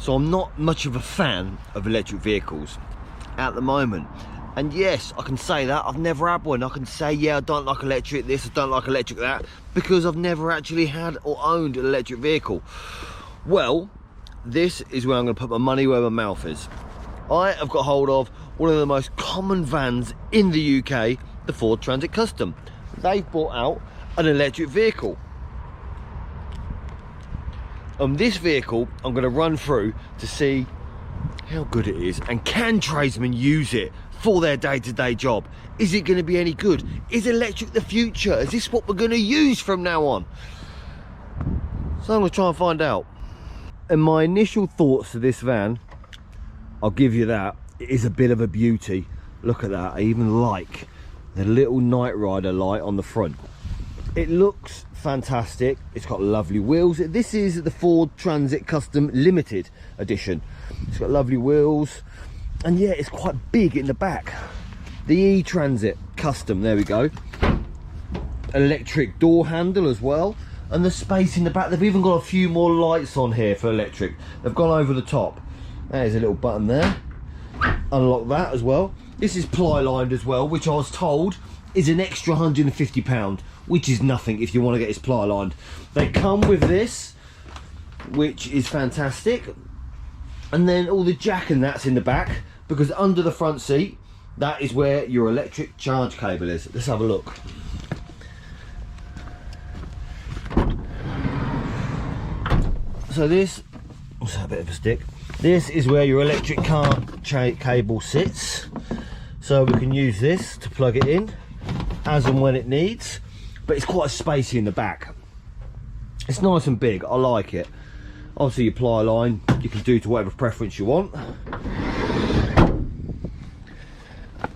So I'm not much of a fan of electric vehicles at the moment. And yes, I can say that, I've never had one. I can say, yeah, I don't like electric this, I don't like electric that, because I've never actually had or owned an electric vehicle. Well, this is where I'm going to put my money where my mouth is. I have got hold of one of the most common vans in the UK, the Ford Transit Custom. They've brought out an electric vehicle. This vehicle I'm going to run through to see how good it is, and can tradesmen use it for their day-to-day job? Is it going to be any good? Is electric the future? Is this what we're going to use from now on? So I'm going to try and find out. And my initial thoughts to this van, I'll give you that, it is a bit of a beauty. Look at that. I even like the little Night Rider light on the front. It looks fantastic. It's got lovely wheels. This is the Ford Transit Custom Limited Edition. It's got lovely wheels, and yeah, it's quite big in the back. The E-Transit Custom, there we go. Electric door handle as well, and the space in the back. They've even got a few more lights on here for electric. They've gone over the top. There's a little button there. Unlock that as well. This is ply lined as well, which I was told is an extra £150, which is nothing if you want to get this ply lined. They come with this, which is fantastic. And then all the jack and that's in the back, because under the front seat, that is where your electric charge cable is. Let's have a look. So this, what's that, a bit of a stick? This is where your electric car cable sits. So we can use this to plug it in as and when it needs, but it's quite spacey in the back. It's nice and big, I like it. Obviously your ply line, you can do to whatever preference you want.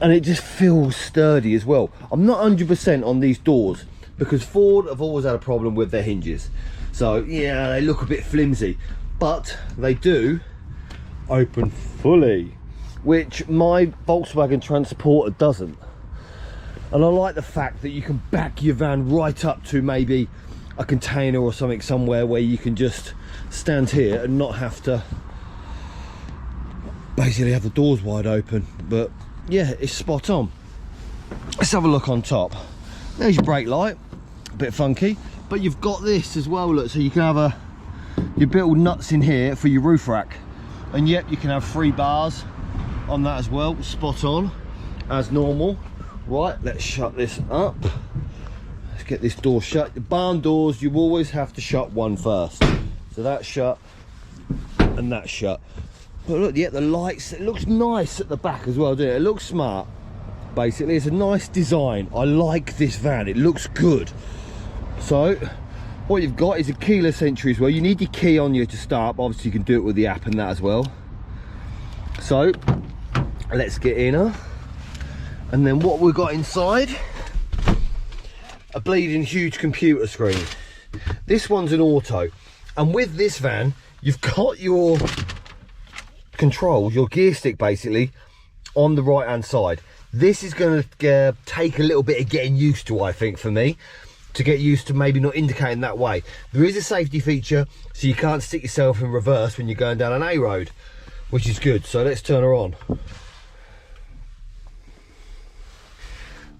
And it just feels sturdy as well. I'm not 100% on these doors, because Ford have always had a problem with their hinges. So yeah, they look a bit flimsy, but they do open fully, which my Volkswagen Transporter doesn't. And I like the fact that you can back your van right up to maybe a container or something somewhere, where you can just stand here and not have to basically have the doors wide open. But yeah, it's spot on. Let's have a look on top. There's your brake light, a bit funky, but you've got this as well, look, so you can have your little nuts in here for your roof rack. And yep, you can have 3 bars on that as well, spot on as normal. Right, let's shut this up. Let's get this door shut. The barn doors, you always have to shut one first. So that's shut and that's shut. But look, yeah, the lights, it looks nice at the back as well, doesn't it? It looks smart. Basically, it's a nice design. I like this van, it looks good. So what you've got is a keyless entry as well. You need your key on you to start, but obviously you can do it with the app and that as well. So let's get in her. And then what we've got inside, a bleeding huge computer screen. This one's an auto, and with this van you've got your controls, your gear stick basically, on the right hand side. This is going to take a little bit of getting used to, I think, for me, to get used to maybe not indicating that way. There is a safety feature, so you can't stick yourself in reverse when you're going down an A road, which is good. So let's turn her on.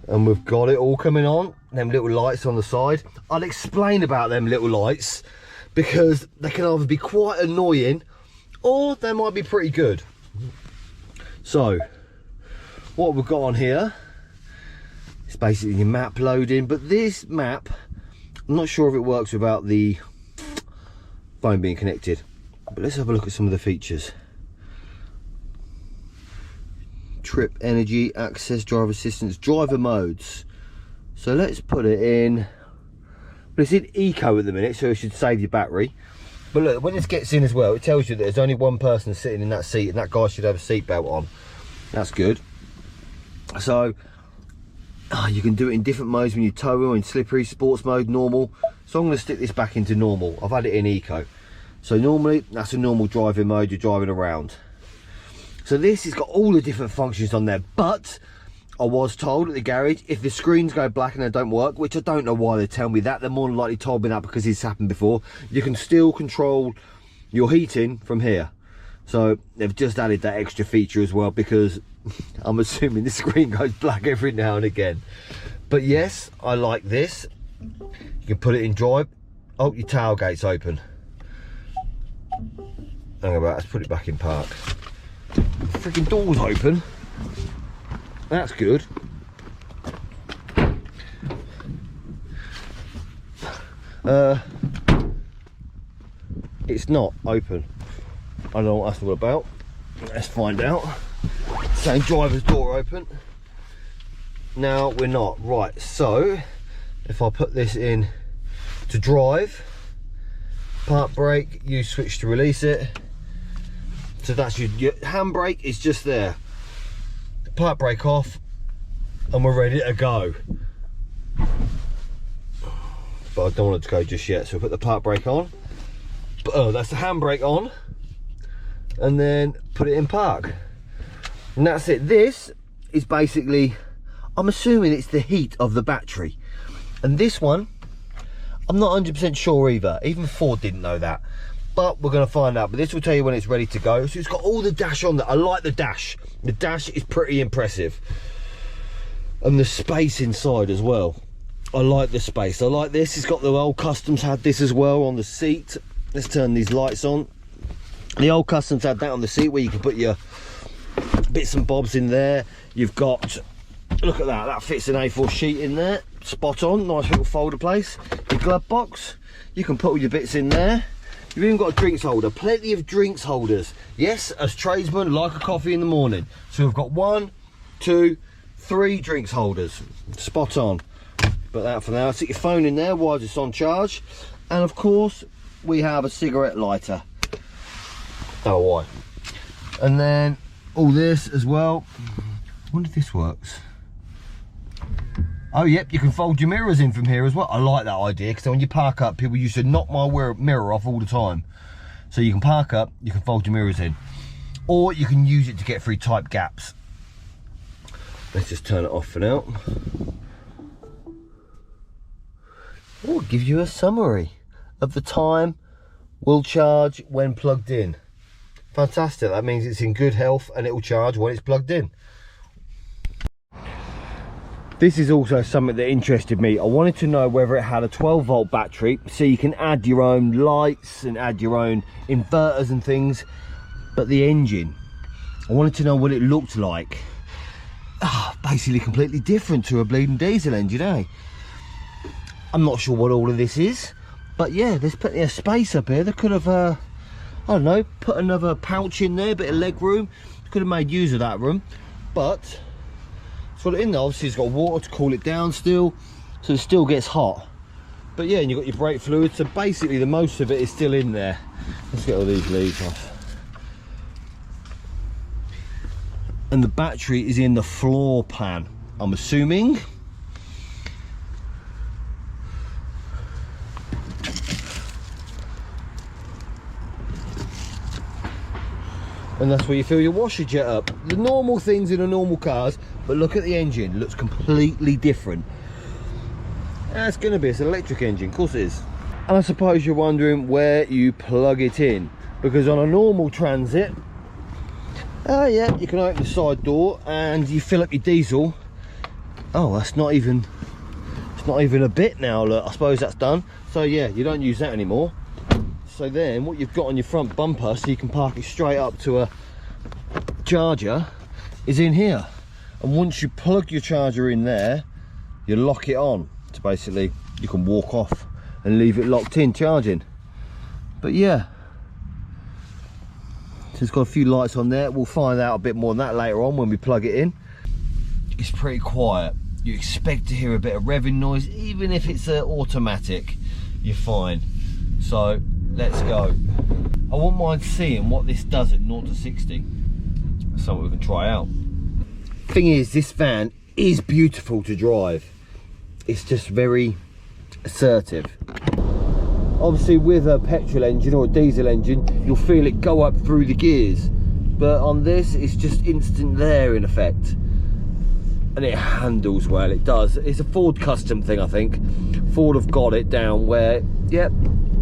And we've got it all coming on, them little lights on the side. I'll explain about them little lights, because they can either be quite annoying or they might be pretty good. So what we've got on here is basically your map loading, but this map, I'm not sure if it works without the phone being connected, but let's have a look at some of the features. Trip, energy, access, driver assistance, driver modes. So let's put it in, but it's in eco at the minute, so it should save your battery. But look, when this gets in as well, it tells you that there's only one person sitting in that seat, and that guy should have a seatbelt on. That's good. So you can do it in different modes when you're towing, or in slippery, sports mode, normal. So I'm going to stick this back into normal. I've had it in eco. So normally that's a normal driving mode, you're driving around. So this has got all the different functions on there, but I was told at the garage, if the screens go black and they don't work, which I don't know why they tell me that, they're more than likely told me that because it's happened before, you can still control your heating from here. So they've just added that extra feature as well, because I'm assuming the screen goes black every now and again. But yes, I like this. You can put it in drive. Oh, your tailgate's open. Hang about, let's put it back in park. Freaking door's open. That's good. It's not open. I don't know what that's all about. Let's find out. Same driver's door open. Now we're not. Right, so if I put this in to drive, park brake, use switch to release it. So that's your handbrake is just there. Park brake off, and we're ready to go. But I don't want it to go just yet, so we'll put the park brake on. But, oh, that's the handbrake on, and then put it in park. And that's it. This is basically, I'm assuming it's the heat of the battery. And this one, I'm not 100% sure either. Even Ford didn't know that. But we're going to find out. But this will tell you when it's ready to go. So it's got all the dash on there. I like the dash. The dash is pretty impressive. And the space inside as well. I like the space. I like this. It's got the old Customs had this as well on the seat. Let's turn these lights on. The old Customs had that on the seat where you can put your bits and bobs in there. You've got, look at that. That fits an A4 sheet in there. Spot on. Nice little folder place. Your glove box. You can put all your bits in there. You've even got a drinks holder, plenty of drinks holders. Yes, as tradesmen, like a coffee in the morning. So we've got 1, 2, 3 drinks holders. Spot on. Put that for now. Stick your phone in there while it's on charge. And of course, we have a cigarette lighter. Oh, why? And then all this as well. I wonder if this works. Oh, yep, you can fold your mirrors in from here as well. I like that idea, because when you park up, people used to knock my mirror off all the time. So you can park up, you can fold your mirrors in. Or you can use it to get through tight gaps. Let's just turn it off for now. Oh, it gives you a summary of the time will charge when plugged in. Fantastic, that means it's in good health and it will charge when it's plugged in. This is also something that interested me. I wanted to know whether it had a 12-volt battery, so you can add your own lights and add your own inverters and things. But the engine, I wanted to know what it looked like. Basically completely different to a bleeding diesel engine, eh? I'm not sure what all of this is, but yeah, there's plenty of space up here. They could have, I don't know, put another pouch in there, bit of leg room. Could have made use of that room, but it's got it in there. Obviously it's got water to cool it down still, so it still gets hot. But yeah, and you've got your brake fluid, so basically the most of it is still in there. Let's get all these leads off. And the battery is in the floor pan, I'm assuming. And that's where you fill your washer jet up. The normal things in a normal cars, but look at the engine, it looks completely different. It's going to be, it's an electric engine, of course it is. And I suppose you're wondering where you plug it in, because on a normal Transit, yeah, you can open the side door and you fill up your diesel. Oh, that's not even, it's not even a bit now, look, I suppose that's done. So yeah, you don't use that anymore. So then what you've got on your front bumper, so you can park it straight up to a charger, is in here. And once you plug your charger in there, you lock it on. So basically you can walk off and leave it locked in charging. But yeah, so it's got a few lights on there. We'll find out a bit more on that later on when we plug it in. It's pretty quiet. You expect to hear a bit of revving noise, even if it's automatic, you're fine. So let's go. I wouldn't mind seeing what this does at 0 to 60. That's something we can try out. Thing is, this van is beautiful to drive. It's just very assertive. Obviously with a petrol engine or a diesel engine, you'll feel it go up through the gears. But on this, it's just instant there in effect. And it handles well, it does. It's a Ford custom thing, I think. Ford have got it down where, yep,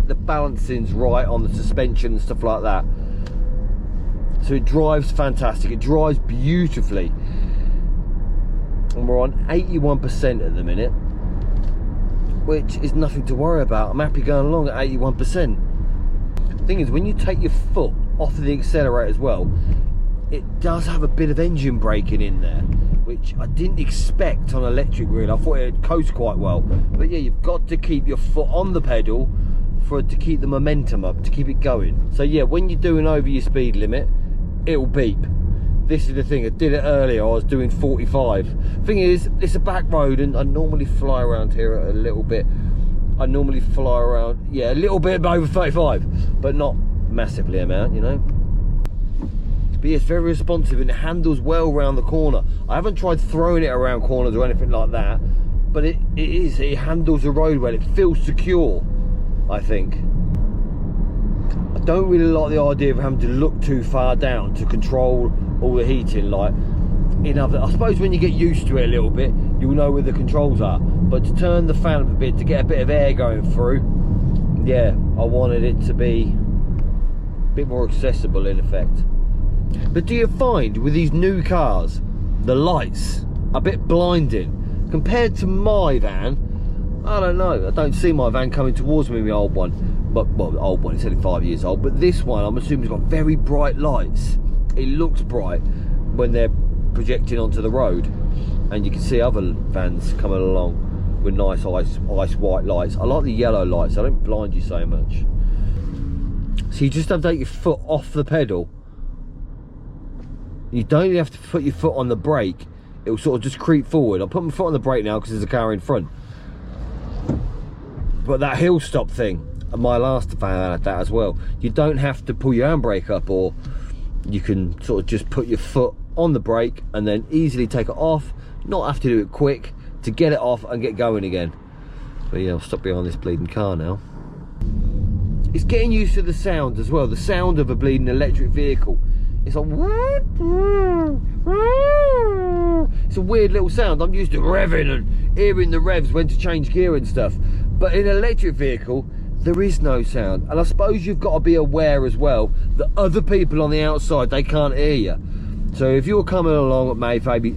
the balancing's right on the suspension and stuff like that. So it drives fantastic, it drives beautifully. And we're on 81% at the minute, which is nothing to worry about. I'm happy going along at 81%. The thing is, when you take your foot off of the accelerator as well, it does have a bit of engine braking in there, which I didn't expect on electric really. I thought it'd coast quite well. But yeah, you've got to keep your foot on the pedal for it to keep the momentum up, to keep it going. So yeah, when you're doing over your speed limit, it'll beep. This is the thing, I did it earlier, I was doing 45. Thing is, it's a back road and I normally fly around here a little bit. I normally fly around, yeah, a little bit over 35, but not massively amount, you know. But yeah, it's very responsive and it handles well around the corner. I haven't tried throwing it around corners or anything like that, but it handles the road well, it feels secure, I think. I don't really like the idea of having to look too far down to control all the heating. Like, I suppose when you get used to it a little bit, you'll know where the controls are. But to turn the fan up a bit, to get a bit of air going through, yeah, I wanted it to be a bit more accessible in effect. But do you find with these new cars, the lights are a bit blinding compared to my van? I don't know, I don't see my van coming towards me, my old one. But, well, the old one, it's only 5 years old, but this one, I'm assuming, has got very bright lights. It looks bright when they're projecting onto the road, and you can see other vans coming along with nice ice white lights. I like the yellow lights, they don't blind you so much. So you just have to take your foot off the pedal. You don't even have to put your foot on the brake, it will sort of just creep forward. I'll put my foot on the brake now because there's a car in front. But that hill stop thing, my last van had that as well. You don't have to pull your handbrake up, or you can sort of just put your foot on the brake and then easily take it off, not have to do it quick to get it off and get going again. But yeah, I'll stop behind this bleeding car now. It's getting used to the sound as well, the sound of a bleeding electric vehicle. It's like, it's a weird little sound. I'm used to revving and hearing the revs when to change gear and stuff. But in an electric vehicle, there is no sound. And I suppose you've got to be aware as well that other people on the outside, they can't hear you. So if you're coming along at maybe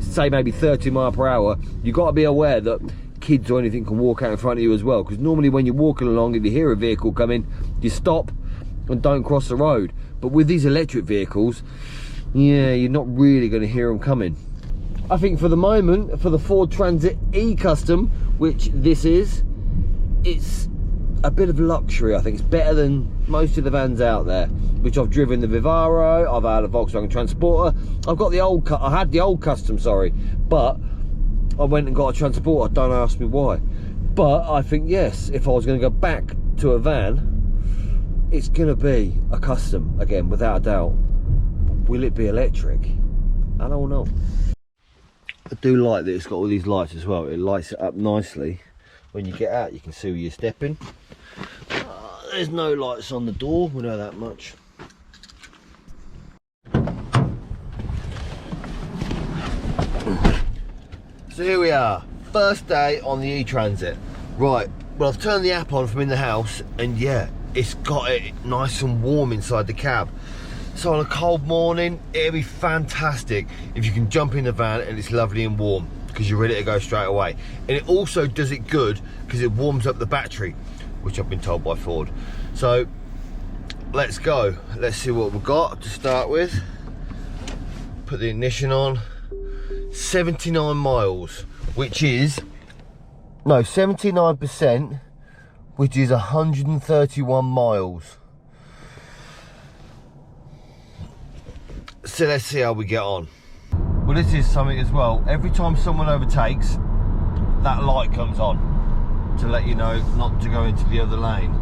30 miles per hour, you've got to be aware that kids or anything can walk out in front of you as well. Because normally when you're walking along, if you hear a vehicle coming, you stop and don't cross the road. But with these electric vehicles, yeah, you're not really going to hear them coming. I think for the moment, for the Ford Transit E Custom, which this is, it's a bit of luxury. I think it's better than most of the vans out there, which I've driven the Vivaro, I've had a Volkswagen Transporter, I've got the old, I had the old Custom, sorry, but I went and got a Transporter, don't ask me why. But I think, yes, if I was going to go back to a van, it's going to be a Custom again, without a doubt. Will it be electric? I don't know. I do like that it's got all these lights as well. It lights it up nicely. When you get out, you can see where you're stepping. There's no lights on the door, we know that much. So here we are, first day on the E-Transit. Right, well, I've turned the app on from in the house, and yeah, it's got it nice and warm inside the cab. So on a cold morning, it'll be fantastic if you can jump in the van and it's lovely and warm, because you're ready to go straight away. And it also does it good because it warms up the battery, which I've been told by Ford. So let's go, let's see what we've got to start with. Put the ignition on. 79 miles, which is, no, 79%, which is 131 miles. So let's see how we get on. Well, this is something as well. Every time someone overtakes, that light comes on to let you know not to go into the other lane.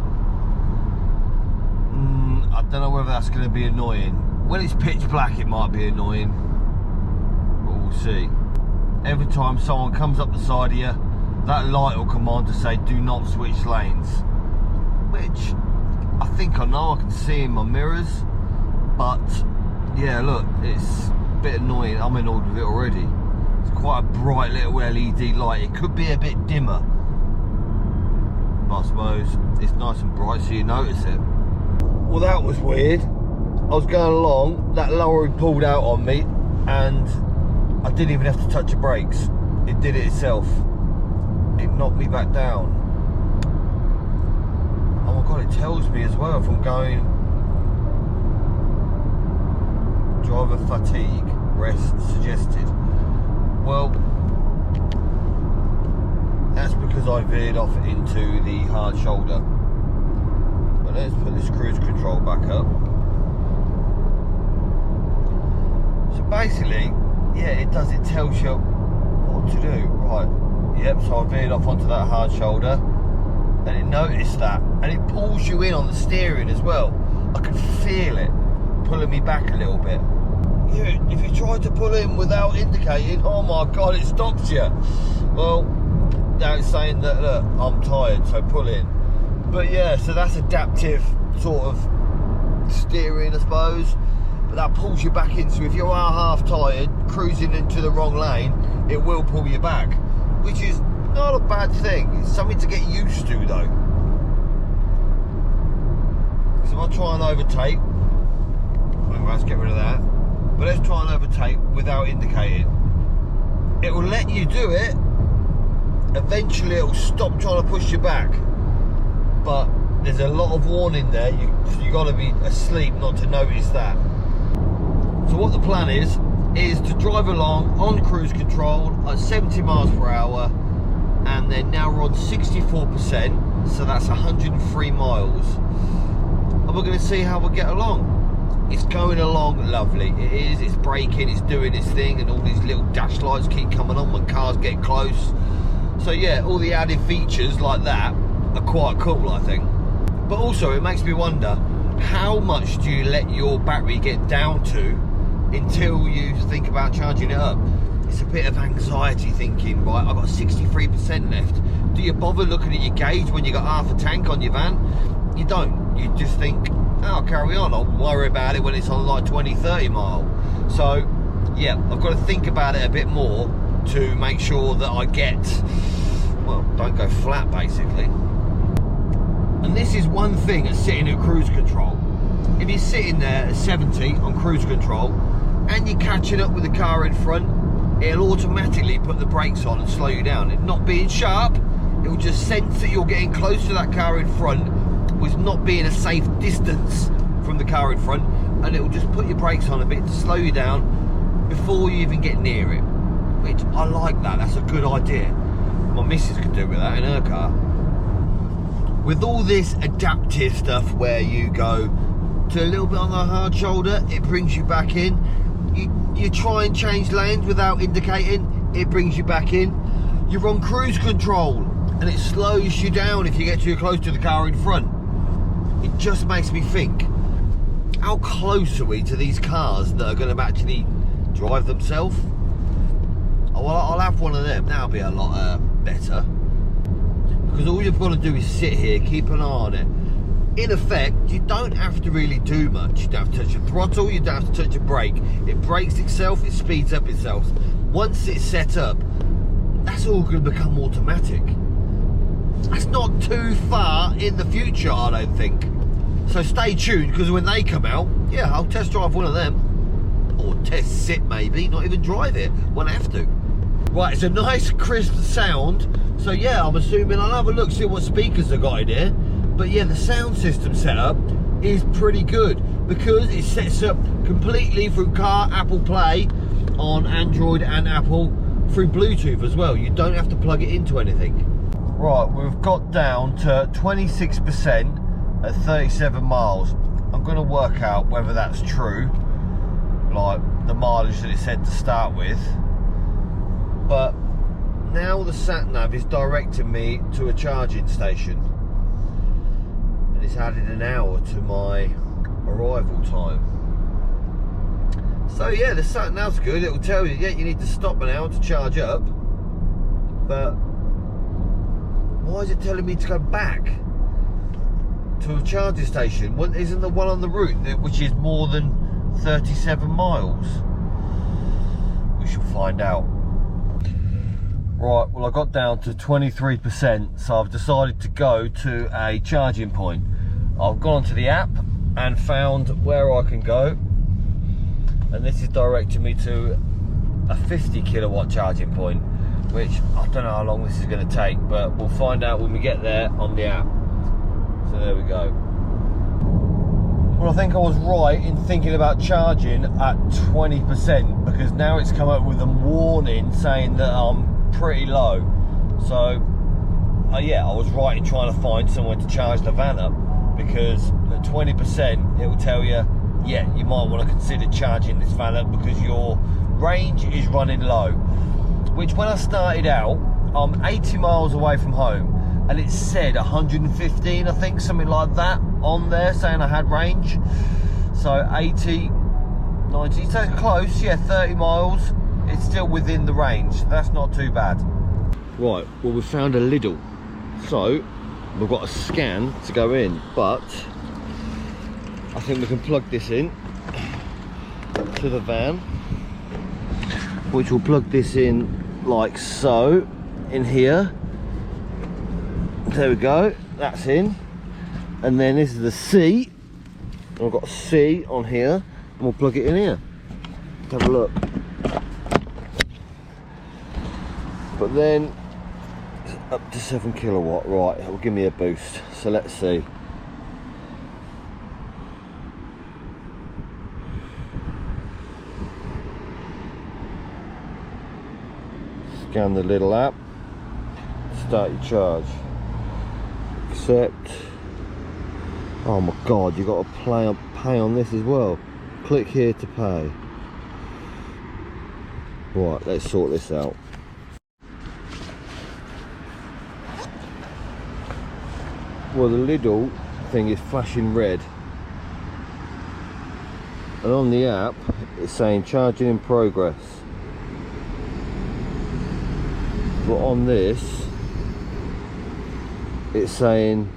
I don't know whether that's going to be annoying. When it's pitch black, it might be annoying, but we'll see. Every time someone comes up the side of you, that light will come on to say do not switch lanes, which I think I know, I can see in my mirrors, but yeah, look, it's a bit annoying. I'm annoyed with it already. It's quite a bright little LED light. It could be a bit dimmer, but I suppose it's nice and bright so you notice it. Well, that was weird. I was going along, that lorry pulled out on me, and I didn't even have to touch the brakes. It did it itself. It knocked me back down. Oh my god, it tells me as well if I'm going driver fatigue, rest suggested. Well, that's because I veered off into the hard shoulder. But let's put this cruise control back up. So basically, yeah, it tells you what to do. Right, yep, so I veered off onto that hard shoulder, and it noticed that, and it pulls you in on the steering as well. I can feel it pulling me back a little bit. Yeah, if you try to pull in without indicating, oh my god, it stops you. Well, now it's saying that, look, I'm tired, so pull in. But yeah, so that's adaptive sort of steering, I suppose. But that pulls you back in, so if you are half tired, cruising into the wrong lane, it will pull you back, which is not a bad thing. It's something to get used to though. So if I try and overtake, let's get rid of that. But let's try and overtake without indicating. It will let you do it. Eventually it will stop trying to push you back. But there's a lot of warning there. You got to be asleep not to notice that. So what the plan is to drive along on cruise control at 70 miles per hour, and then now we're on 64%, so that's 103 miles. And we're going to see how we get along. It's going along lovely. It is, it's braking, it's doing its thing, and all these little dash lights keep coming on when cars get close. So yeah, all the added features like that are quite cool, I think. But also it makes me wonder, how much do you let your battery get down to until you think about charging it up? It's a bit of anxiety thinking, right, I've got 63% left. Do you bother looking at your gauge when you got half a tank on your van? You don't. You just think, oh, I'll carry on. I'll worry about it when it's on like 20, 30 mile. So yeah, I've got to think about it a bit more to make sure that I get, well, don't go flat basically. And this is one thing at sitting at cruise control. If you're sitting there at 70 on cruise control and you're catching up with the car in front, it'll automatically put the brakes on and slow you down. It not being sharp, it will just sense that you're getting close to that car in front with not being a safe distance from the car in front, and it will just put your brakes on a bit to slow you down before you even get near it. Which I like that, that's a good idea. My missus could do with that in her car. With all this adaptive stuff where you go to a little bit on the hard shoulder, it brings you back in. You try and change lanes without indicating, it brings you back in. You're on cruise control and it slows you down if you get too close to the car in front. It just makes me think, how close are we to these cars that are going to actually drive themselves? Oh, well, I'll have one of them, that'll be a lot better. Because all you've got to do is sit here, keep an eye on it. In effect, you don't have to really do much. You don't have to touch your throttle, you don't have to touch your brake. It brakes itself, it speeds up itself. Once it's set up, that's all going to become automatic. That's not too far in the future, I don't think. So stay tuned, because when they come out, yeah, I'll test drive one of them. Or test sit maybe, not even drive it, won't have to. Right, it's a nice crisp sound. So yeah, I'm assuming I'll have a look, see what speakers I've got in here. But yeah, the sound system setup is pretty good because it sets up completely through Apple Play on Android and Apple through Bluetooth as well. You don't have to plug it into anything. Right, we've got down to 26% at 37 miles. I'm going to work out whether that's true, like the mileage that it said to start with. But now the sat-nav is directing me to a charging station. And it's added an hour to my arrival time. So yeah, the sat-nav's good. It will tell you, yeah, you need to stop an hour to charge up. But why is it telling me to go back to a charging station? What, isn't the one on the route, which is more than 37 miles? We shall find out. Right, well, I got down to 23%, so I've decided to go to a charging point. I've gone onto the app and found where I can go, and this is directing me to a 50 kilowatt charging point, which I don't know how long this is going to take, but we'll find out when we get there on the app. So there we go. Well, I think I was right in thinking about charging at 20%, because now it's come up with a warning saying that I'm pretty low. So yeah, I was right in trying to find somewhere to charge the van up, because at 20% it will tell you, yeah, you might want to consider charging this van up because your range is running low. Which, when I started out, I'm 80 miles away from home, and it said 115, I think, something like that on there, saying I had range. So 80, 90, so close, yeah, 30 miles. It's still within the range. That's not too bad. Right, well, we found a Lidl. So we've got a scan to go in, but I think we can plug this in to the van, which will plug this in like so in here. There we go, that's in. And then this is the C, and I've got a C on here, and we'll plug it in here. Let's have a look. But then it's up to 7 kilowatt, right, it will give me a boost. So let's see. Scan the little app, start your charge, accept. Oh my god, you got to pay on this as well. Click here to pay. Right, let's sort this out. Well, the Lidl thing is flashing red, and on the app it's saying charging in progress. But on this, it's saying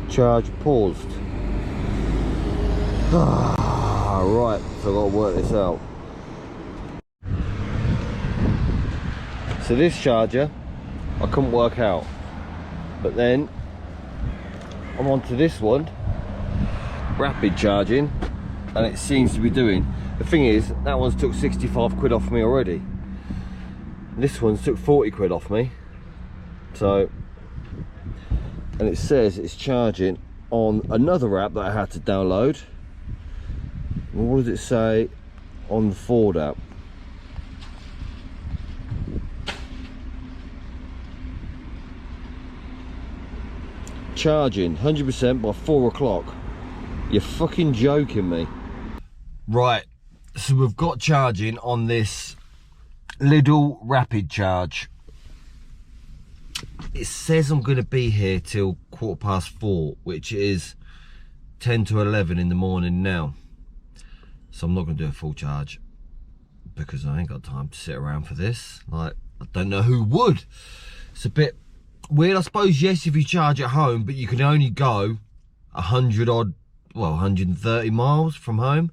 charge paused. Right, so I've got to work this out. So this charger, I couldn't work out. But then, I'm onto this one, rapid charging, and it seems to be doing. The thing is, that one's took 65 quid off me already. This one's took 40 quid off me. So, and it says it's charging on another app that I had to download. Well, what does it say on the Ford app? Charging 100% by 4 o'clock. You're fucking joking me. Right, so we've got charging on this Lidl rapid charge. It says I'm going to be here till 4:15, which is 10 to 11 in the morning now. So I'm not going to do a full charge, because I ain't got time to sit around for this. Like, I don't know who would. It's a bit weird, I suppose. Yes, if you charge at home, but you can only go 100 odd, well, 130 miles from home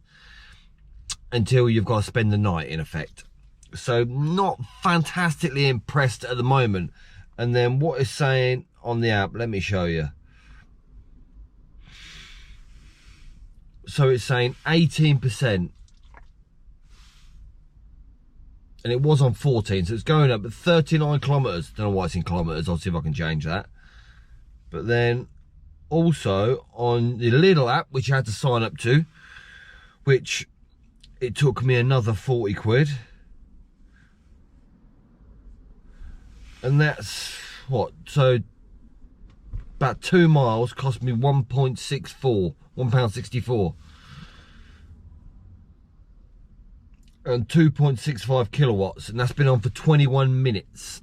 until you've got to spend the night, in effect. So not fantastically impressed at the moment. And then what it's saying on the app, let me show you. So it's saying 18%. And it was on 14, so it's going up at 39 kilometers. Don't know why it's in kilometers. I'll see if I can change that. But then also on the Lidl app, which I had to sign up to, which it took me another 40 quid. And that's what? So about 2 miles cost me £1.64. And 2.65 kilowatts, and that's been on for 21 minutes.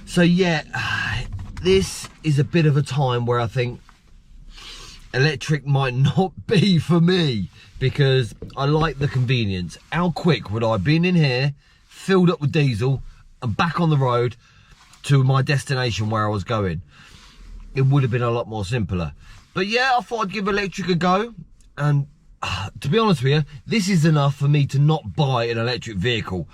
So yeah, this is a bit of a time where I think electric might not be for me, because I like the convenience. How quick would I have been in here, filled up with diesel, and back on the road to my destination where I was going? It would have been a lot more simpler. But yeah, I thought I'd give electric a go, and to be honest with you, this is enough for me to not buy an electric vehicle.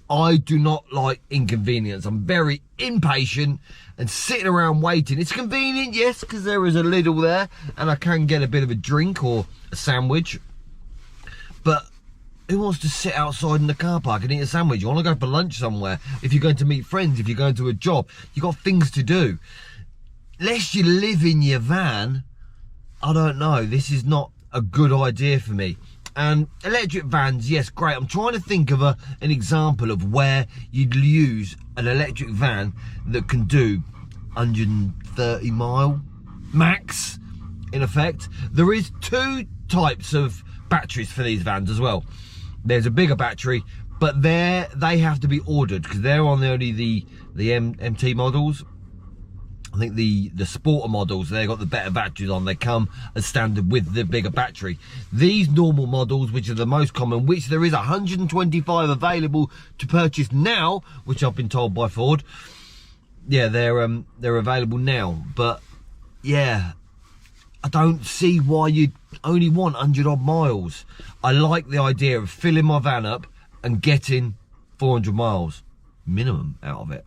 I do not like inconvenience. I'm very impatient and sitting around waiting. It's convenient, yes, because there is a Lidl there and I can get a bit of a drink or a sandwich. But who wants to sit outside in the car park and eat a sandwich? You want to go for lunch somewhere. If you're going to meet friends, if you're going to a job, you've got things to do. Unless you live in your van, I don't know. This is not a good idea for me. And electric vans, yes, great. I'm trying to think of an example of where you'd use an electric van that can do 130 mile max, in effect. There is two types of batteries for these vans as well. There's a bigger battery, but they have to be ordered because they're on only the MT models. I think the Sporter models, they've got the better batteries on. They come as standard with the bigger battery. These normal models, which are the most common, which there is 125 available to purchase now, which I've been told by Ford. Yeah, they're available now. But yeah, I don't see why you'd only want 100 odd miles. I like the idea of filling my van up and getting 400 miles minimum out of it.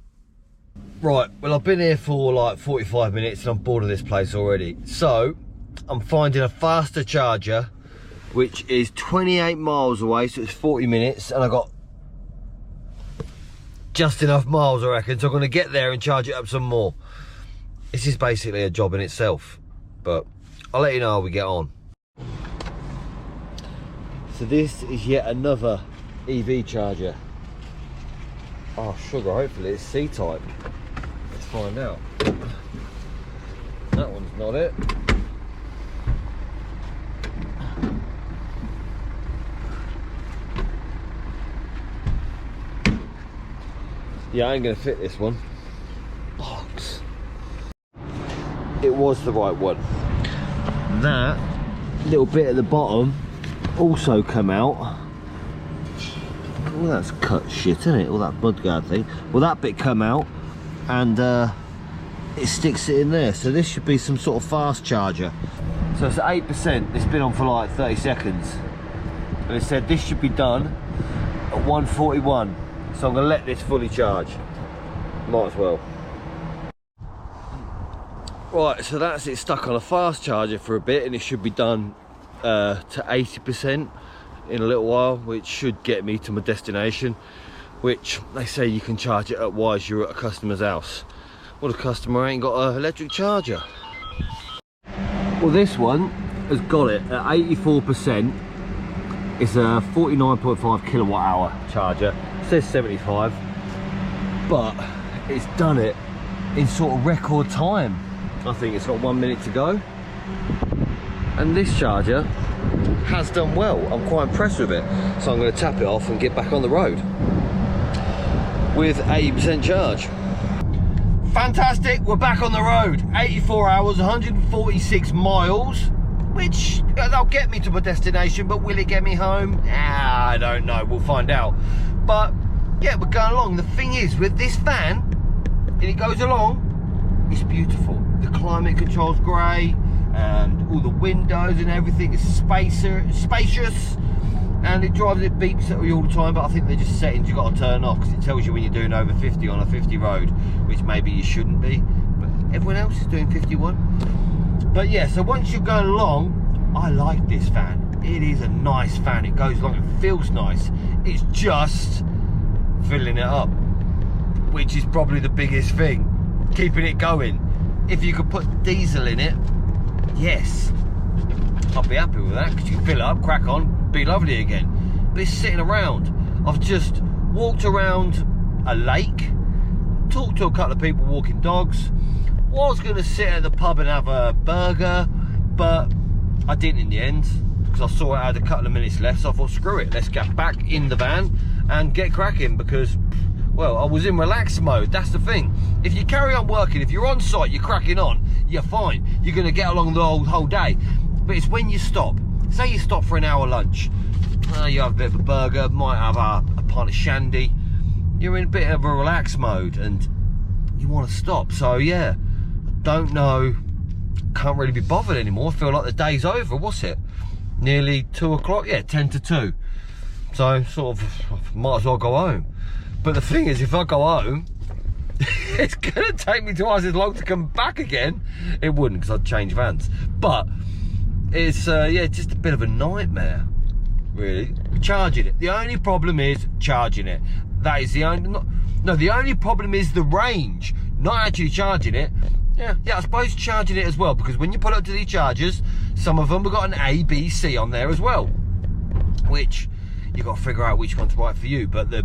Right, well, I've been here for like 45 minutes and I'm bored of this place already. So I'm finding a faster charger, which is 28 miles away, so it's 40 minutes, and I got just enough miles, I reckon, so I'm going to get there and charge it up some more. This is basically a job in itself, but I'll let you know how we get on. So this is yet another EV charger. Oh, sugar, hopefully it's C-type. Let's find out. That one's not it. Yeah, I ain't gonna fit this one. Box. It was the right one. That little bit at the bottom also come out. Oh, that's cut shit, isn't it? All that mudguard thing. Well, that bit come out and it sticks it in there. So this should be some sort of fast charger. So it's at 8%. It's been on for like 30 seconds. And it said this should be done at 141. So I'm going to let this fully charge. Might as well. Right, so that's it stuck on a fast charger for a bit, and it should be done to 80%. In a little while, which should get me to my destination, which they say you can charge it up while you're at a customer's house. Well, the customer ain't got an electric charger. Well, this one has got it at 84%. It's a 49.5 kilowatt hour charger. It says 75, but it's done it in sort of record time. I think it's got 1 minute to go, and this charger has done well. I'm quite impressed with it, so I'm going to tap it off and get back on the road with 80% charge. Fantastic, we're back on the road. 84 hours, 146 miles, which they'll get me to my destination, but will it get me home? I don't know, we'll find out. But yeah, we're going along. The thing is, with this van, and it goes along, it's beautiful. The climate control's grey, and all the windows and everything is spacious, and it drives, it beeps at you all the time, but I think they're just settings you've got to turn off because it tells you when you're doing over 50 on a 50 road, which maybe you shouldn't be, but everyone else is doing 51. But yeah, so once you're going along, I like this van. It is a nice fan. It goes along, it feels nice. It's just filling it up, which is probably the biggest thing, keeping it going. If you could put diesel in it, yes, I'll be happy with that, because you can fill it up, crack on, be lovely again. But it's sitting around. I've just walked around a lake, talked to a couple of people walking dogs, was going to sit at the pub and have a burger, but I didn't in the end, because I saw I had a couple of minutes left, so I thought, screw it, let's get back in the van and get cracking, because, well, I was in relaxed mode. That's the thing. If you carry on working, if you're on site, you're cracking on, you're fine. You're going to get along the whole day. But it's when you stop. Say you stop for an hour lunch. You have a bit of a burger, might have a pint of shandy. You're in a bit of a relaxed mode and you want to stop. So yeah, don't know, can't really be bothered anymore. I feel like the day's over. What's it? Nearly 2 o'clock? Yeah, 10 to 2. So sort of might as well go home. But the thing is, if I go home, it's gonna take me twice as long to come back again. It wouldn't, because I'd change vans. But it's yeah, just a bit of a nightmare, really. Charging it. The only problem is charging it. That is the only. No, the only problem is the range. Not actually charging it. Yeah, I suppose charging it as well, because when you put it up to these chargers, some of them have got an A, B, C on there as well, which you've got to figure out which one's right for you. But the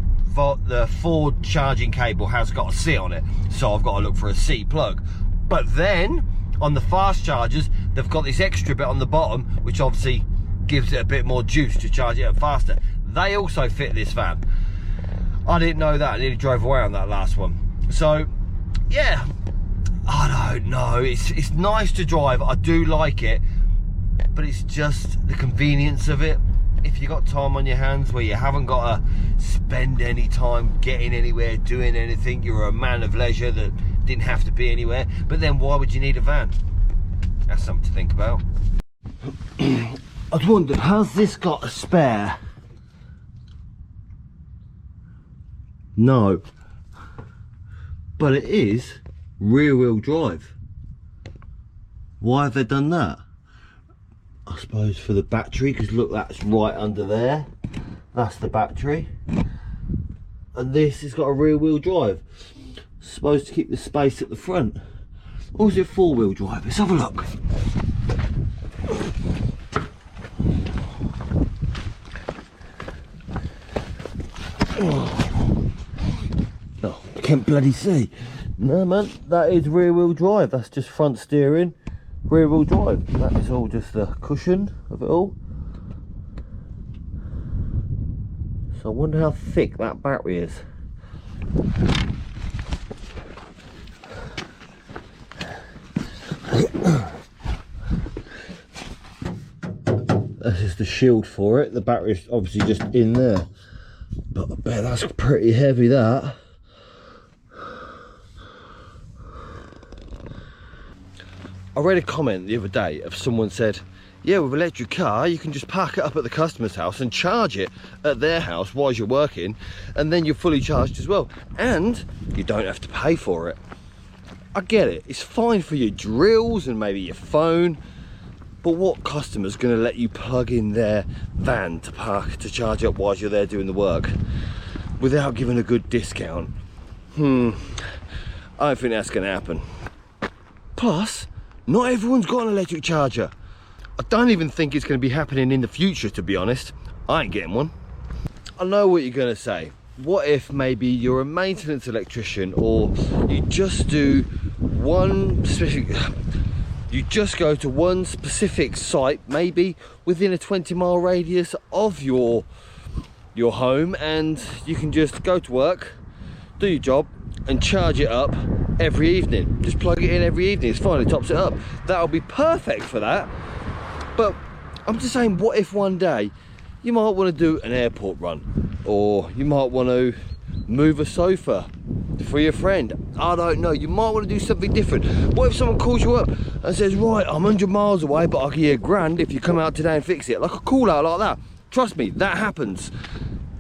Ford charging cable has got a C on it, so I've got to look for a C plug. But then on the fast chargers, they've got this extra bit on the bottom, which obviously gives it a bit more juice to charge it up faster. They also fit this van. I didn't know that. I nearly drove away on that last one. So yeah, I don't know, it's nice to drive, I do like it, but it's just the convenience of it. If you got time on your hands where you haven't got to spend any time getting anywhere, doing anything, you're a man of leisure that didn't have to be anywhere, but then why would you need a van? That's something to think about. I was wondering, has this got a spare? No, but it is rear wheel drive. Why have they done that? I suppose for the battery, because look, that's right under there. That's the battery. And this has got a rear wheel drive. Supposed to keep the space at the front. Or is it four wheel drive? Let's have a look. Oh, I can't bloody see. No man, that is rear wheel drive. That's just front steering, rear wheel drive. That is all just the cushion of it all. So I wonder how thick that battery is. That's just the shield for it. The battery is obviously just in there. But I bet that's pretty heavy, that. I read a comment the other day of someone said, yeah, with an electric car, you can just park it up at the customer's house and charge it at their house while you're working, and then you're fully charged as well. And you don't have to pay for it. I get it, it's fine for your drills and maybe your phone, but what customer's gonna let you plug in their van to park to charge up while you're there doing the work without giving a good discount? I don't think that's gonna happen. Plus, not everyone's got an electric charger. I don't even think it's going to be happening in the future, to be honest. I ain't getting one. I know what you're going to say. What if maybe you're a maintenance electrician, or you just do one specific... You just go to one specific site, maybe within a 20-mile radius of your home, and you can just go to work, do your job, and charge it up every evening. Just plug it in every evening, it's fine, it tops it up. That'll be perfect for that. But I'm just saying, what if one day you might want to do an airport run, or you might want to move a sofa for your friend? I don't know, you might want to do something different. What if someone calls you up and says, right, I'm 100 miles away, but I'll give you £1,000 if you come out today and fix it? Like a call out like that. Trust me, that happens.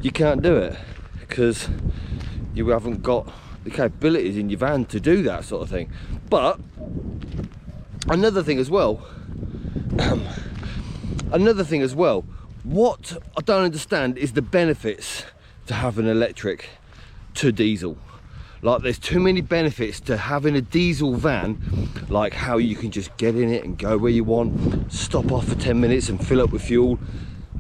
You can't do it because you haven't got the capabilities in your van to do that sort of thing. But another thing as well, what I don't understand is the benefits to having electric to diesel. Like, there's too many benefits to having a diesel van, like how you can just get in it and go where you want, stop off for 10 minutes and fill up with fuel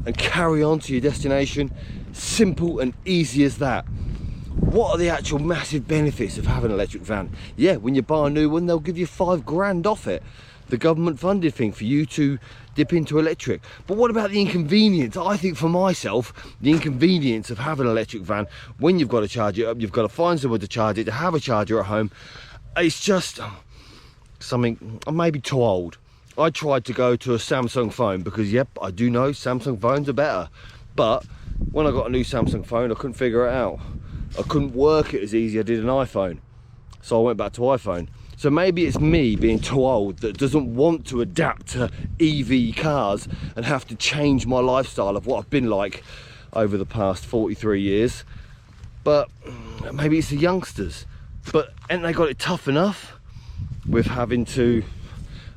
and carry on to your destination. Simple and easy as that. What are the actual massive benefits of having an electric van? Yeah, when you buy a new one, they'll give you £5,000 off it. The government funded thing for you to dip into electric. But what about the inconvenience? I think for myself, the inconvenience of having an electric van, when you've got to charge it up, you've got to find someone to charge it, to have a charger at home. It's just something, I may be too old. I tried to go to a Samsung phone because, yep, I do know Samsung phones are better. But when I got a new Samsung phone, I couldn't figure it out. I couldn't work it as easy as I did an iPhone. So I went back to iPhone. So maybe it's me being too old that doesn't want to adapt to EV cars and have to change my lifestyle of what I've been like over the past 43 years. but maybe it's the youngsters. But ain't they got it tough enough with having to,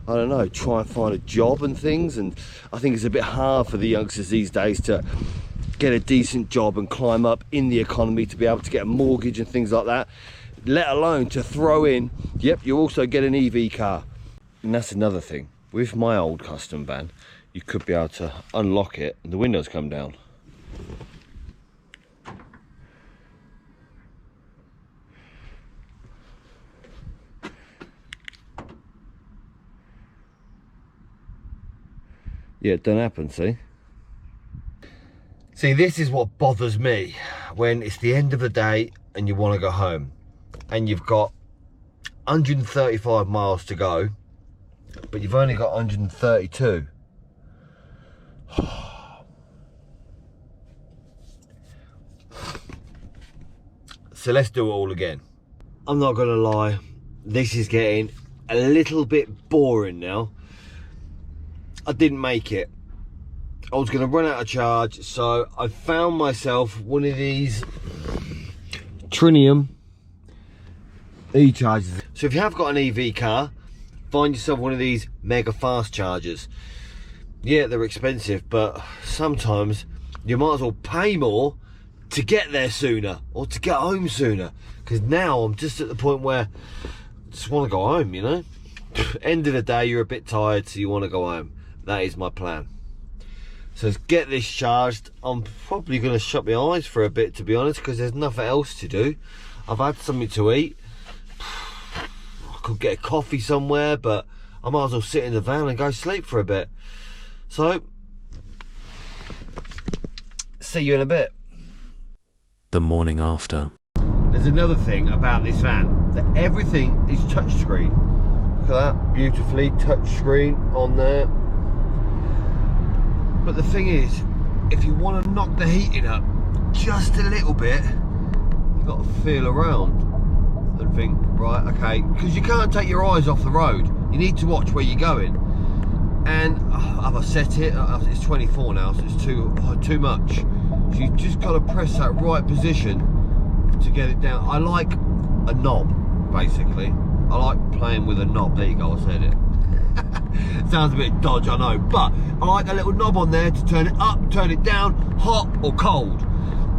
I don't know, try and find a job and things? And I think it's a bit hard for the youngsters these days to get a decent job and climb up in the economy to be able to get a mortgage and things like that, let alone to throw in, yep, you also get an EV car. And that's another thing. With my old custom van, you could be able to unlock it and the windows come down. Yeah, it don't happen, see? See, this is what bothers me when it's the end of the day and you want to go home and you've got 135 miles to go, but you've only got 132. So let's do it all again. I'm not gonna lie, this is getting a little bit boring now. I didn't make it. I was going to run out of charge, so I found myself one of these Trinium e-chargers. So if you have got an EV car, find yourself one of these mega fast chargers. Yeah, they're expensive, but sometimes you might as well pay more to get there sooner or to get home sooner. Because now I'm just at the point where I just want to go home, you know? End of the day, you're a bit tired, so you want to go home. That is my plan. So let's get this charged. I'm probably going to shut my eyes for a bit, to be honest, because there's nothing else to do. I've had something to eat. I could get a coffee somewhere, but I might as well sit in the van and go sleep for a bit. So, see you in a bit. The morning after. There's another thing about this van, that everything is touchscreen. Look at that, beautifully touchscreen on there. But the thing is, if you want to knock the heating up just a little bit, you've got to feel around and think, right, okay, because you can't take your eyes off the road. You need to watch where you're going. And have I set it? It's 24 now, so it's too much. So you just got to press that right position to get it down. I like a knob, basically. I like playing with a knob. There you go, I said it. Sounds a bit dodge, I know, but I like a little knob on there to turn it up, turn it down, hot or cold.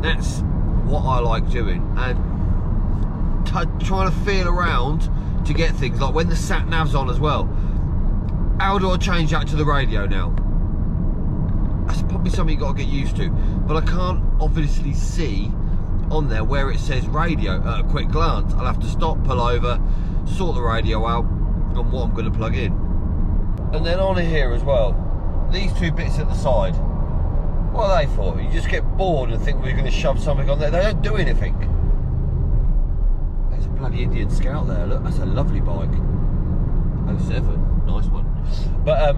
That's what I like doing, and trying to feel around to get things, like when the sat-nav's on as well. How do I change that to the radio now? That's probably something you've got to get used to, but I can't obviously see on there where it says radio at a quick glance. I'll have to stop, pull over, sort the radio out on what I'm going to plug in. And then on here as well, these two bits at the side, what are they for? You just get bored and think we're going to shove something on there. They don't do anything. There's a bloody Indian Scout there, look, that's a lovely bike. 07, nice one. But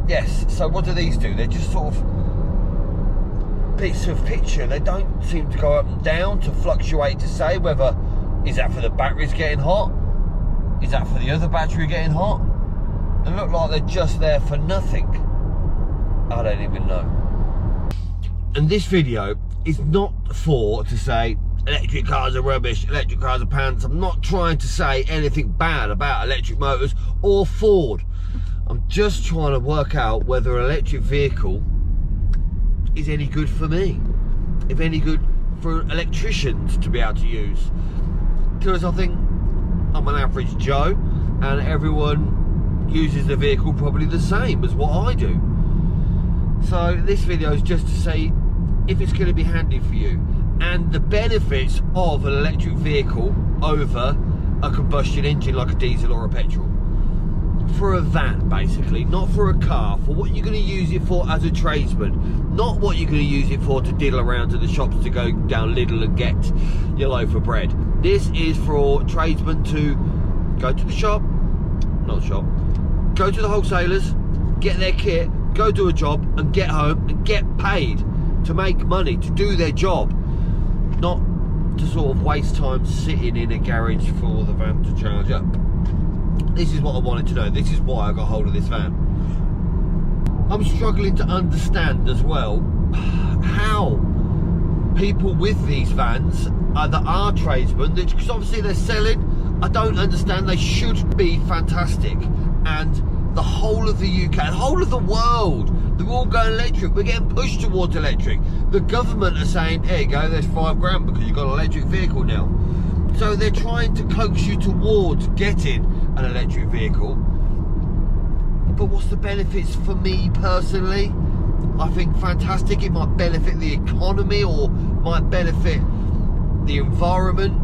yes, so what do these do? They're just sort of bits of picture. They don't seem to go up and down to fluctuate, to say whether, is that for the batteries getting hot? Is that for the other battery getting hot? They look like they're just there for nothing. I don't even know. And this video is not for to say electric cars are rubbish, electric cars are pants. I'm not trying to say anything bad about electric motors or Ford. I'm just trying to work out whether an electric vehicle is any good for me, if any good for electricians to be able to use. Because I think I'm an average Joe and everyone uses the vehicle probably the same as what I do. So this video is just to say if it's going to be handy for you and the benefits of an electric vehicle over a combustion engine like a diesel or a petrol. For a van, basically, not for a car, for what you're going to use it for as a tradesman, not what you're going to use it for to diddle around to the shops to go down Lidl and get your loaf of bread. This is for tradesmen to go to the shop, not shop, go to the wholesalers, get their kit, go do a job and get home and get paid to make money, to do their job, not to sort of waste time sitting in a garage for the van to charge up. This is what I wanted to know. This is why I got hold of this van. I'm struggling to understand as well how people with these vans that are tradesmen, because obviously they're selling. I don't understand. They should be fantastic, and the whole of the UK, the whole of the world, they're all going electric. We're getting pushed towards electric. The government are saying, here you go, there's £5 because you've got an electric vehicle now. So they're trying to coax you towards getting an electric vehicle. But what's the benefits for me personally? I think fantastic. It might benefit the economy or might benefit the environment.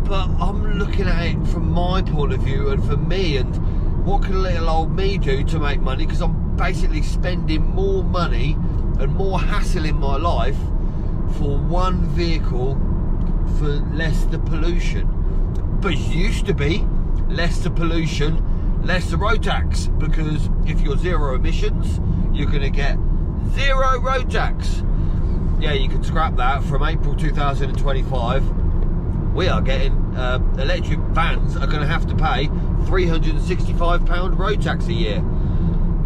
But I'm looking at it from my point of view and for me, and what can little old me do to make money? Because I'm basically spending more money and more hassle in my life for one vehicle for less the pollution. But it used to be less the pollution, less the road tax, because if you're zero emissions, you're going to get zero road tax. Yeah, you can scrap that. From April 2025, we are getting electric vans are going to have to pay £365 road tax a year.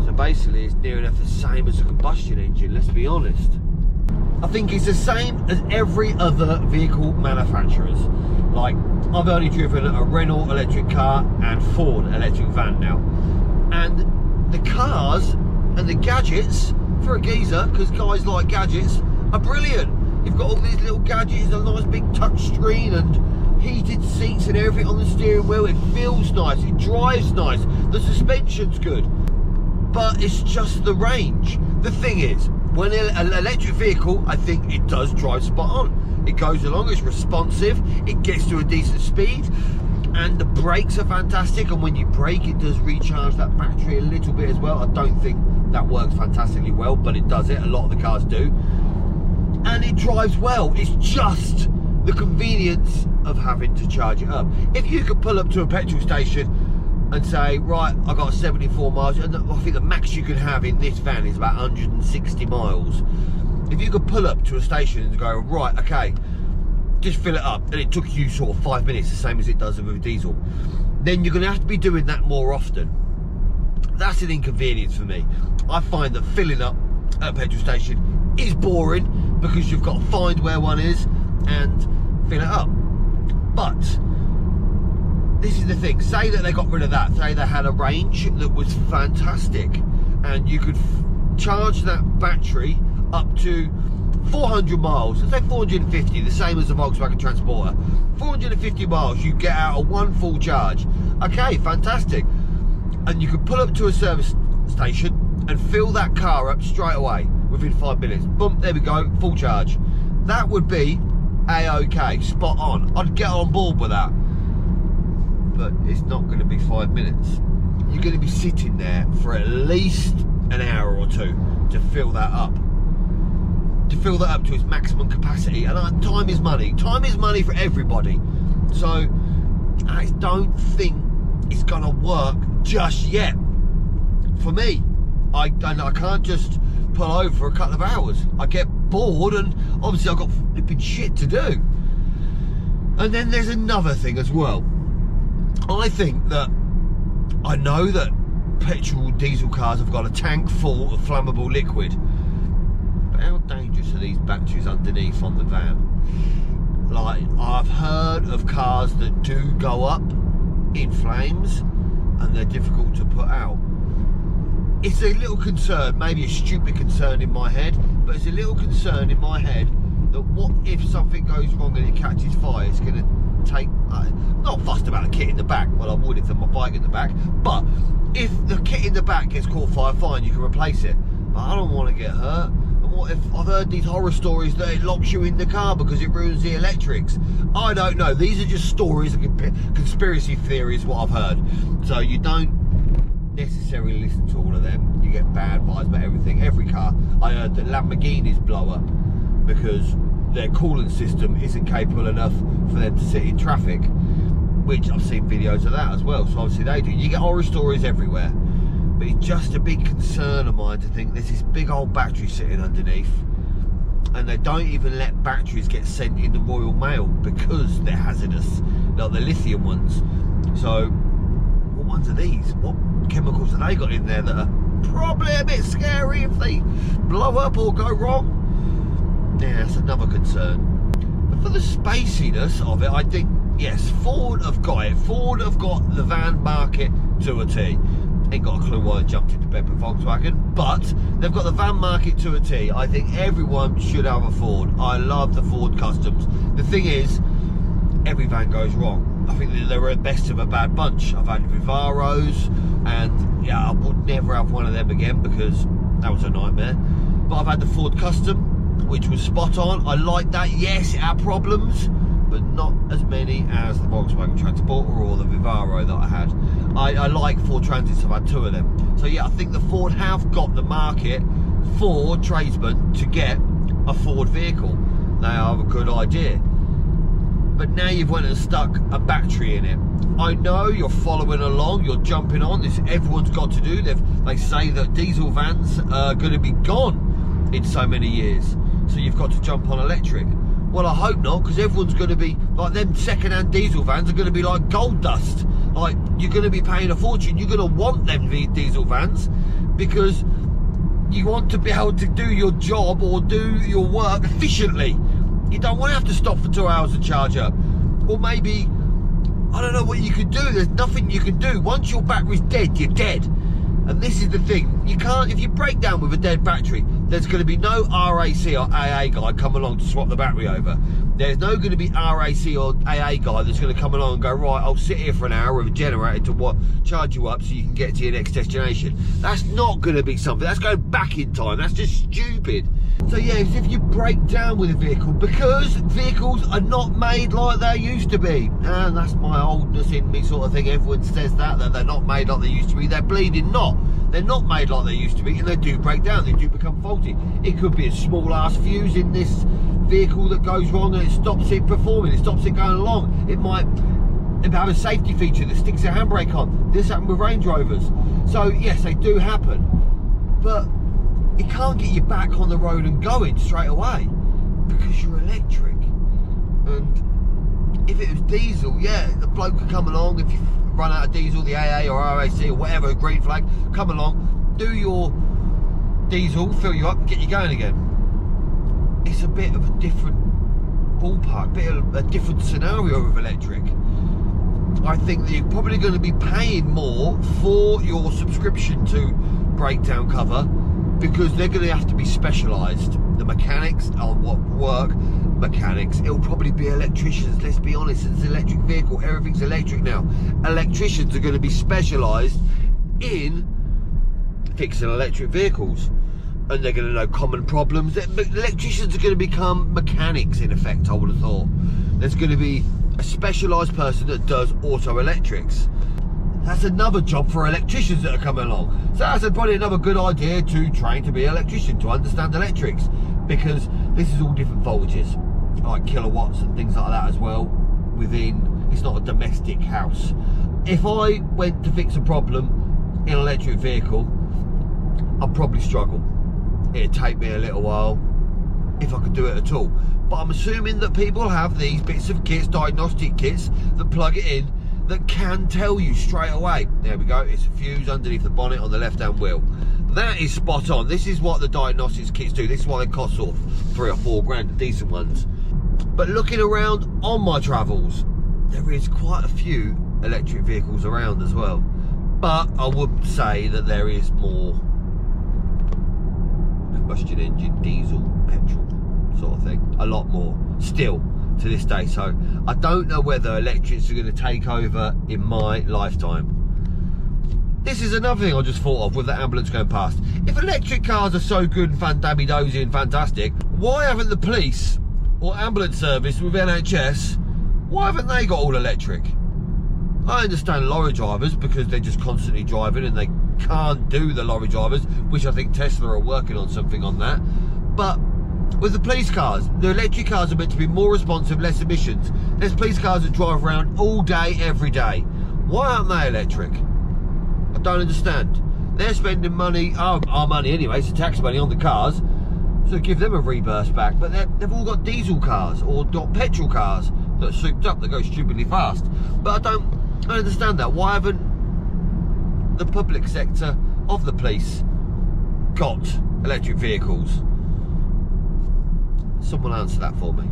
So basically it's near enough the same as a combustion engine, let's be honest. I think it's the same as every other vehicle manufacturers. Like, I've only driven a Renault electric car and Ford electric van now. And the cars and the gadgets, for a geezer, because guys like gadgets, are brilliant. You've got all these little gadgets, a nice big touch screen and heated seats and everything on the steering wheel. It feels nice, it drives nice, the suspension's good. But it's just the range. The thing is, when an electric vehicle, I think it does drive spot on. It goes along, it's responsive, it gets to a decent speed, and the brakes are fantastic, and when you brake it does recharge that battery a little bit as well. I don't think that works fantastically well, but it does it, a lot of the cars do. And it drives well. It's just the convenience of having to charge it up. If you could pull up to a petrol station and say, right, I got 74 miles, and I think the max you can have in this van is about 160 miles. If you could pull up to a station and go, right, okay, just fill it up, and it took you sort of 5 minutes, the same as it does with a diesel, then you're going to have to be doing that more often. That's an inconvenience for me. I find that filling up at a petrol station is boring because you've got to find where one is and fill it up. But this is the thing, say that they got rid of that, say they had a range that was fantastic and you could charge that battery up to 400 miles, let's say 450, the same as the Volkswagen Transporter. 450 miles you get out of one full charge. Okay, fantastic. And you could pull up to a service station and fill that car up straight away within 5 minutes. Boom, there we go, full charge. That would be A-OK, spot on. I'd get on board with that. But it's not going to be 5 minutes. You're going to be sitting there for at least an hour or two to fill that up. To fill that up to its maximum capacity. And time is money. Time is money for everybody. So I don't think it's going to work just yet. For me, I can't just pull over for a couple of hours. I get bored, and obviously I've got flipping shit to do. And then there's another thing as well. I think that I know that petrol diesel cars have got a tank full of flammable liquid, but how dangerous are these batteries underneath on the van? Like, I've heard of cars that do go up in flames and they're difficult to put out. It's a little concern, maybe a stupid concern in my head, but it's a little concern in my head that what if something goes wrong and it catches fire? It's going to take, not fussed about the kit in the back, well I would if there's my bike in the back, but if the kit in the back gets caught fire, fine, you can replace it, but I don't want to get hurt. And what if I've heard these horror stories that it locks you in the car because it ruins the electrics? I don't know, these are just stories and conspiracy theories what I've heard, so you don't necessarily listen to all of them. You get bad vibes about everything. Every car, I heard that Lamborghinis blow up because their coolant system isn't capable enough for them to sit in traffic, which I've seen videos of that as well, so obviously they do. You get horror stories everywhere, but it's just a big concern of mine to think there's this big old battery sitting underneath, and they don't even let batteries get sent in the Royal Mail because they're hazardous, like the lithium ones. So what ones are these? What chemicals have they got in there that are probably a bit scary if they blow up or go wrong? Yeah, that's another concern. But for the spaciness of it, I think, yes, Ford have got it. Ford have got the van market to a T. Ain't got a clue why they jumped into bed with Volkswagen, but they've got the van market to a T. I think everyone should have a Ford. I love the Ford Customs. The thing is, every van goes wrong. I think they're the best of a bad bunch. I've had Vivaros, and yeah, I would never have one of them again because that was a nightmare. But I've had the Ford Custom, which was spot on. I like that. Yes, it had problems, but not as many as the Volkswagen Transporter or the Vivaro that I had. I like Ford Transits. I've had 2 of them. So yeah, I think the Ford have got the market for tradesmen to get a Ford vehicle. They have a good idea. But now you've went and stuck a battery in it. I know you're following along, you're jumping on this. Everyone's got to do. They say that diesel vans are going to be gone in so many years, so you've got to jump on electric. Well, I hope not, because everyone's going to be like, them second-hand diesel vans are going to be like gold dust. Like, you're going to be paying a fortune. You're going to want them diesel vans because you want to be able to do your job or do your work efficiently. You don't want to have to stop for 2 hours to charge up. Or maybe, I don't know what you can do. There's nothing you can do. Once your battery's dead, you're dead. And this is the thing. You can't, if you break down with a dead battery, there's going to be no RAC or AA guy come along to swap the battery over. There's no going to be RAC or AA guy that's going to come along and go, right, I'll sit here for an hour with a generator to charge you up so you can get to your next destination. That's not going to be something. That's going back in time. That's just stupid. So yeah, it's if you break down with a vehicle, because vehicles are not made like they used to be. And that's my oldness in me sort of thing. Everyone says that they're not made like they used to be. They're bleeding not. They're not made like they used to be, and they do break down. They do become faulty. It could be a small ass fuse in this vehicle that goes wrong and it stops it performing. It stops it going along. It might have a safety feature that sticks a handbrake on. This happened with Range Rovers. So yes, they do happen, but it can't get you back on the road and going straight away because you're electric. And if it was diesel, yeah, the bloke could come along. If you run out of diesel, the AA or RAC or whatever, green flag, come along, do your diesel, fill you up and get you going again. It's a bit of a different ballpark, bit of a different scenario with electric. I think that you're probably going to be paying more for your subscription to breakdown cover because they're going to have to be specialised. The mechanics on what work, mechanics, it'll probably be electricians. Let's be honest, it's an electric vehicle, everything's electric now. Electricians are going to be specialised in fixing electric vehicles, and they're going to know common problems. Electricians are going to become mechanics in effect, I would have thought. There's going to be a specialised person that does auto electrics. That's another job for electricians that are coming along. So that's probably another good idea to train to be an electrician, to understand electrics, because this is all different voltages, like kilowatts and things like that as well. Within, it's not a domestic house. If I went to fix a problem in an electric vehicle, I'd probably struggle. It'd take me a little while, if I could do it at all. But I'm assuming that people have these bits of kits, diagnostic kits, that plug it in, that can tell you straight away. There we go, it's a fuse underneath the bonnet on the left-hand wheel. That is spot on. This is what the diagnostics kits do. This is why they cost sort of £3 or £4 grand, the decent ones. But looking around on my travels, there is quite a few electric vehicles around as well. But I would say that there is more combustion engine, diesel, petrol sort of thing. A lot more still to this day. So I don't know whether electrics are going to take over in my lifetime. This is another thing I just thought of with the ambulance going past. If electric cars are so good and fan-dabby-dozy and fantastic, why haven't the police or ambulance service with NHS, why haven't they got all electric? I understand lorry drivers because they're just constantly driving and they can't do the lorry drivers, which I think Tesla are working on something on that. But with the police cars, the electric cars are meant to be more responsive, less emissions. There's police cars that drive around all day, every day. Why aren't they electric? I don't understand. They're spending money, our money anyway, it's tax money on the cars, so give them a reburst back. But they've all got diesel cars or got petrol cars that are souped up, that go stupidly fast. But I don't understand that. Why haven't the public sector of the police got electric vehicles? Someone answer that for me.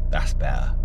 That's better.